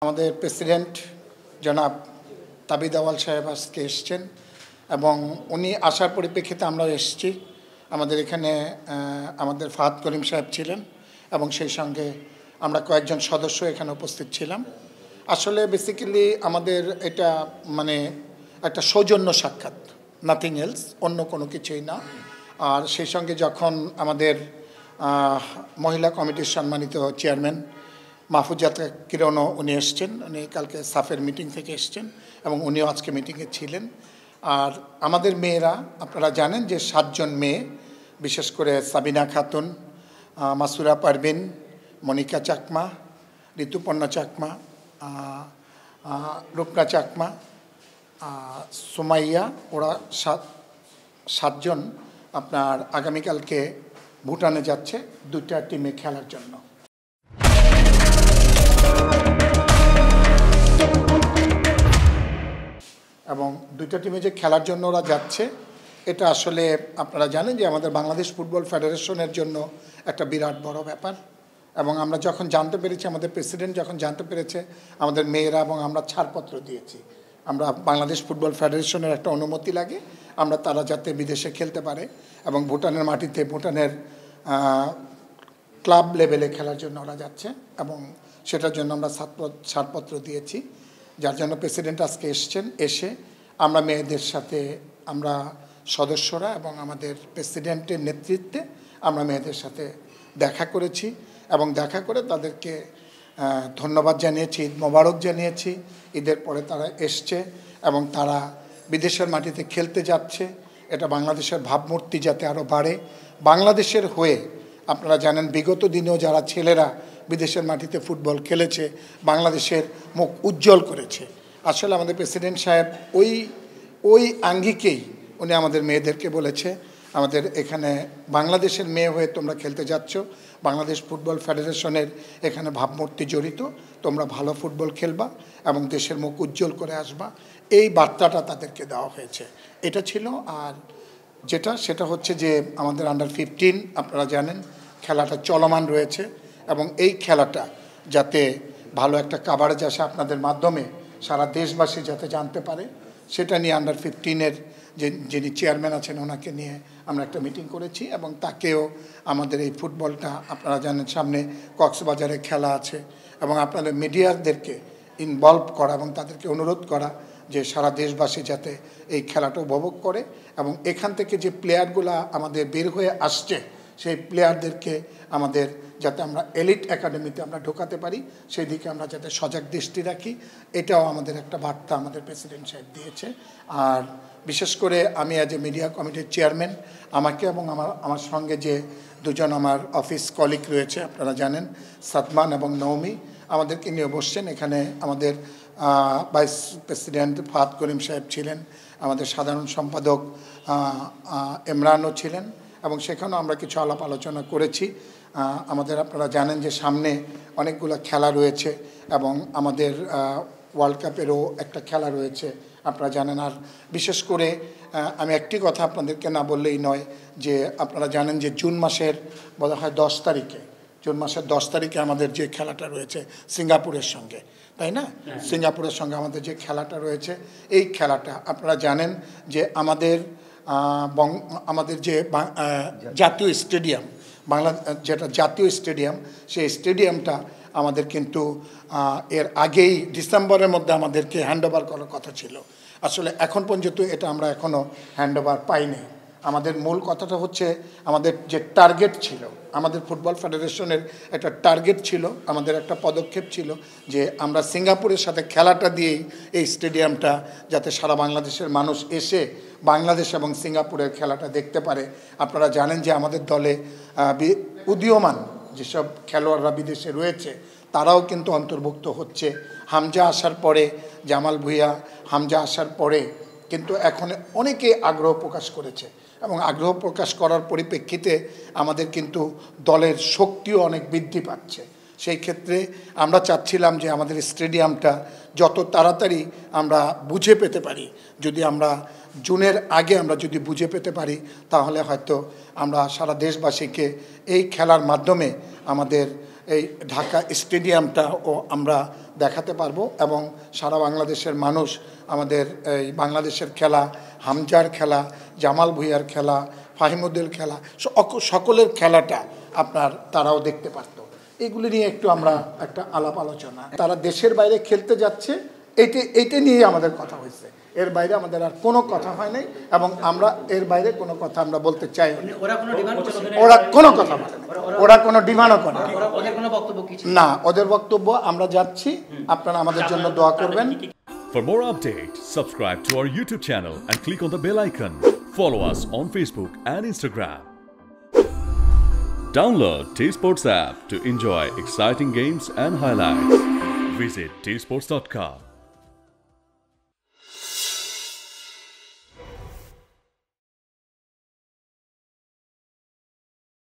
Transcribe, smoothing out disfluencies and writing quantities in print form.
আমাদের প্রেসিডেন্ট জনাব তাবিদ আউয়াল সাহেব আজকে এসেছেন এবং উনি আসার পরিপ্রেক্ষিতে আমরা এসেছি। আমাদের এখানে আমাদের ফাহাদ করিম সাহেব ছিলেন এবং সেই সঙ্গে আমরা কয়েকজন সদস্য এখানে উপস্থিত ছিলাম। আসলে বেসিক্যালি আমাদের এটা একটা সৌজন্য সাক্ষাৎ, নাথিং এলস, অন্য কোনো কিছুই না। আর সেই সঙ্গে যখন আমাদের মহিলা কমিটির সম্মানিত চেয়ারম্যান মাহফুজাত কিরণও উনি এসছেন, উনি কালকে সাফের মিটিং থেকে এসছেন এবং উনিও আজকে মিটিংয়ে ছিলেন। আর আমাদের মেয়েরা আপনারা জানেন যে 7 জন মেয়ে, বিশেষ করে সাবিনা খাতুন, মাসুরা পারভিন, মনিকা চাকমা, ঋতুপর্ণা চাকমা, রূপনা চাকমা, সুমাইয়া, ওরা 7 জন আপনার আগামীকালকে ভুটানে যাচ্ছে 2টা টিমে খেলার জন্য। এবং 2টা টিমে যে খেলার জন্য ওরা যাচ্ছে, এটা আসলে আপনারা জানেন যে আমাদের বাংলাদেশ ফুটবল ফেডারেশনের জন্য একটা বিরাট বড় ব্যাপার। এবং আমরা যখন জানতে পেরেছি, আমাদের প্রেসিডেন্ট যখন জানতে পেরেছে, আমাদের মেয়েরা এবং আমরা ছাড়পত্র দিয়েছি। আমরা বাংলাদেশ ফুটবল ফেডারেশনের একটা অনুমতি লাগে, তারা যাতে বিদেশে খেলতে পারে এবং ভুটানের মাটিতে, ভুটানের ক্লাব লেভেলে খেলার জন্য ওরা যাচ্ছে এবং সেটার জন্য আমরা ছাড়পত্র দিয়েছি। যার জন্য প্রেসিডেন্ট আজকে এসে আমরা মেয়েদের সাথে, আমরা সদস্যরা এবং আমাদের প্রেসিডেন্টের নেতৃত্বে আমরা মেয়েদের সাথে দেখা করেছি এবং দেখা করে তাদেরকে ধন্যবাদ জানিয়েছি, ঈদ মোবারক জানিয়েছি। ঈদের পরে তারা এসছে এবং তারা বিদেশের মাটিতে খেলতে যাচ্ছে। এটা বাংলাদেশের ভাবমূর্তি যাতে আরও বাড়ে। বাংলাদেশের হয়ে আপনারা জানেন বিগত দিনেও যারা ছেলেরা বিদেশের মাটিতে ফুটবল খেলেছে, বাংলাদেশের মুখ উজ্জ্বল করেছে। আসলে আমাদের প্রেসিডেন্ট সাহেব ওই আঙ্গিকেই উনি আমাদের মেয়েদেরকে বলেছে, আমাদের এখানে বাংলাদেশের মেয়ে হয়ে তোমরা খেলতে যাচ্ছ, বাংলাদেশ ফুটবল ফেডারেশনের এখানে ভাবমূর্তি জড়িত, তোমরা ভালো ফুটবল খেলবা এবং দেশের মুখ উজ্জ্বল করে আসবা, এই বার্তাটা তাদেরকে দেওয়া হয়েছে। এটা ছিল। আর সেটা হচ্ছে যে আমাদের আন্ডার 15 আপনারা জানেন খেলাটা চলমান রয়েছে এবং এই খেলাটা যাতে ভালো একটা কাভারেজ আসে আপনাদের মাধ্যমে, সারা দেশবাসী যাতে জানতে পারে, সেটা নিয়ে আন্ডার 15-এর যিনি চেয়ারম্যান আছেন ওনাকে নিয়ে আমরা একটা মিটিং করেছি এবং তাকেও আমাদের এই ফুটবলটা, আপনারা জানেন সামনে কক্সবাজারে খেলা আছে এবং আপনাদের মিডিয়াদেরকে ইনভলভ করা এবং তাদেরকে অনুরোধ করা যে সারা দেশবাসী যাতে এই খেলাটা উপভোগ করে এবং এখান থেকে যে প্লেয়ারগুলো আমাদের বের হয়ে আসছে, সেই প্লেয়ারদেরকে আমাদের যাতে আমরা এলিট একাডেমিতে আমরা ঢোকাতে পারি, সেই দিকে আমরা যাতে সজাগ দৃষ্টি রাখি, এটাও আমাদের একটা বার্তা আমাদের প্রেসিডেন্ট সাহেব দিয়েছে। আর বিশেষ করে আমি অ্যাজ এ মিডিয়া কমিটির চেয়ারম্যান, আমাকে এবং আমার সঙ্গে যে 2জন আমার অফিস কলিগ রয়েছে, আপনারা জানেন সাদমান এবং নওমি, আমাদেরকে নিয়ে বসছেন। এখানে আমাদের ভাইস প্রেসিডেন্ট ফাহাদ করিম সাহেব ছিলেন, আমাদের সাধারণ সম্পাদক ইমরানও ছিলেন এবং সেখানেও আমরা কিছু আলাপ আলোচনা করেছি। আমাদের আপনারা জানেন যে সামনে অনেকগুলো খেলা রয়েছে এবং আমাদের ওয়ার্ল্ড কাপেরও একটা খেলা রয়েছে, আপনারা জানেন। আর বিশেষ করে আমি একটি কথা আপনাদেরকে না বললেই নয়, যে আপনারা জানেন যে জুন মাসের বোধহয় 10 তারিখে আমাদের যে খেলাটা রয়েছে সিঙ্গাপুরের সঙ্গে, তাই না? সিঙ্গাপুরের সঙ্গে আমাদের যে খেলাটা রয়েছে, এই খেলাটা আপনারা জানেন যে আমাদের যে জাতীয় স্টেডিয়াম, যেটা জাতীয় স্টেডিয়াম, সেই স্টেডিয়ামটা আমাদের কিন্তু এর আগেই ডিসেম্বরের মধ্যে আমাদেরকে হ্যান্ডওভার করার কথা ছিল। আসলে এখন পর্যন্ত এটা আমরা এখনও হ্যান্ডওভার পাইনি। আমাদের মূল কথাটা হচ্ছে, আমাদের যে টার্গেট ছিল, আমাদের ফুটবল ফেডারেশনের একটা টার্গেট ছিল, আমাদের একটা পদক্ষেপ ছিল যে আমরা সিঙ্গাপুরের সাথে খেলাটা দিয়েই এই স্টেডিয়ামটা যাতে সারা বাংলাদেশের মানুষ এসে বাংলাদেশ এবং সিঙ্গাপুরের খেলাটা দেখতে পারে। আপনারা জানেন যে আমাদের দলে উদীয়মান যেসব খেলোয়াড়রা বিদেশে রয়েছে, তারাও কিন্তু অন্তর্ভুক্ত হচ্ছে। হামজা আসার পরে, জামাল ভুঁইয়া, হামজা আসার পরে কিন্তু এখন অনেকে আগ্রহ প্রকাশ করেছে এবং আগ্রহ প্রকাশ করার পরিপ্রেক্ষিতে আমাদের কিন্তু দলের শক্তিও অনেক বৃদ্ধি পাচ্ছে। সেই ক্ষেত্রে আমরা চাচ্ছিলাম যে আমাদের স্টেডিয়ামটা যত তাড়াতাড়ি আমরা বুঝে পেতে পারি, যদি আমরা জুনের আগে আমরা যদি বুঝে পেতে পারি, তাহলে হয়তো আমরা সারা দেশবাসীকে এই খেলার মাধ্যমে আমাদের এই ঢাকা স্টেডিয়ামটাও আমরা দেখাতে পারবো এবং সারা বাংলাদেশের মানুষ আমাদের এই বাংলাদেশের খেলা, হামজার খেলা, জামাল ভুঁইয়ার খেলা, ফাহিমুদ্দিন খেলা, সকলের খেলাটা তারাও দেখতে পারতো। এগুলি নিয়ে একটু আমরা একটা আলাপ আলোচনা, তারা দেশের বাইরে খেলতে যাচ্ছে এইটা নিয়ে আমাদের কথা হয়েছে, এর বাইরে আমাদের আর কোনো কথা হয় নাই এবং আমরা এর বাইরে কোনো কথা আমরা বলতে চাই না। ওরা কোনো কথা বলে না, ওরা কোনো ডিমান্ডও করে না। ওদের বক্তব্য আমরা যাচ্ছি, আপনারা আমাদের জন্য দোয়া করবেন। For more updates, subscribe to our YouTube channel and click on the bell icon. Follow us on Facebook and Instagram. Download T-Sports app to enjoy exciting games and highlights. Visit tsports.com.